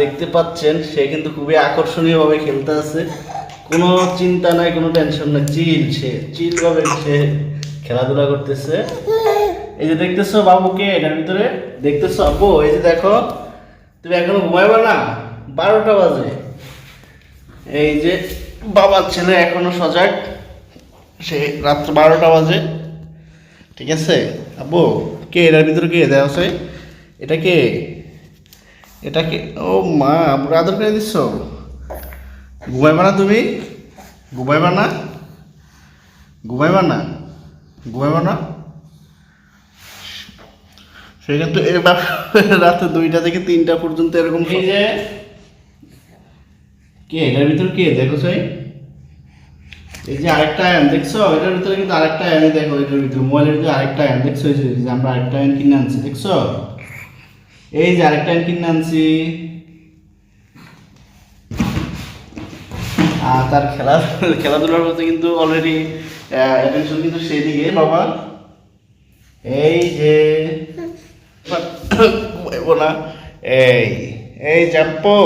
দেখতে পাচ্ছেন সে কিন্তু খুবই আকর্ষণীয়ভাবে খেলতে আছে, কোনো চিন্তা নাই, কোনো টেনশন নাই, চিলভাবে সে খেলাধুলা করতেছে। এই যে দেখতেছো বাবুকে এটার ভিতরে, দেখতেছো আব্বু, এই যে দেখো তুমি এখনো ঘুমাইবা না, 12টা বাজে। এই যে বাবার ছেলে এখনো সজাগ, সে রাত্র 12টা বাজে। ঠিক আছে আব্বু, কে এটার ভিতরে কে দেওয়া আছে? এটা কে? এটা কে? ও মা, আব্বুর আদর করে দিচ্ছ? ঘুমাইবা না তুমি? ঘুমাইবা না? ঘুমাইবা না? ঘুমাইবা না? সে কিন্তু এবার রাতে 2টা থেকে 3টা পর্যন্ত এরকম। এই যে কে এটার ভিতর কে দেখো সাই? এই যে আরেকটা আয়ন দেখছো, এটার ভিতরে কিন্তু আরেকটা আয়ন, দেখো এটার ভিতরে মোবাইলের ভিতরে আরেকটা আয়ন দেখছো, এই যে আমরা আরেকটা আয়ন কিনে আনছি দেখছো, এই যে আরেকটা আয়ন কিনে আনছি। আর তার খেলাধুলার মধ্যে কিন্তু অলরেডি অ্যাটেনশন কিন্তু সেদিকে বাবা। এই যে ঘুমাইবো না, এই এই জাম্পো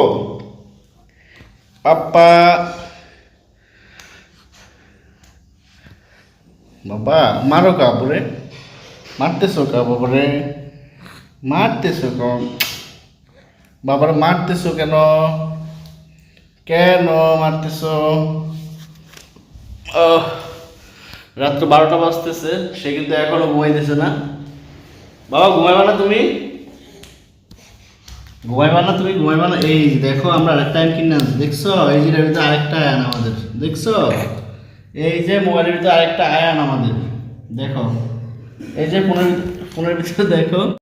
পাপ্পা, বাবা মারো কাপড়ে, মারতেছো কাপড়ে, মারতেছো কেন বাবারে, মারতেছো কেন, কেন মারতেছো? রাত্র 12টা বাজতেছে, সে কিন্তু এখনো ঘুমাইতেছে না। বাবা ঘুমাইবা না তুমি? ঘুমাইবা না তুমি? ঘুমাইবা না? এই দেখো আমরা আরেকটা আয়ন কিনে আনছি দেখছো, এই যে এটার ভিতরে আরেকটা আয়ন আমাদের দেখছো, এই যে মোবাইলের ভিতরে আরেকটা আয়ন আমাদের দেখো, এই যে ফোনের ভিতরে দেখো।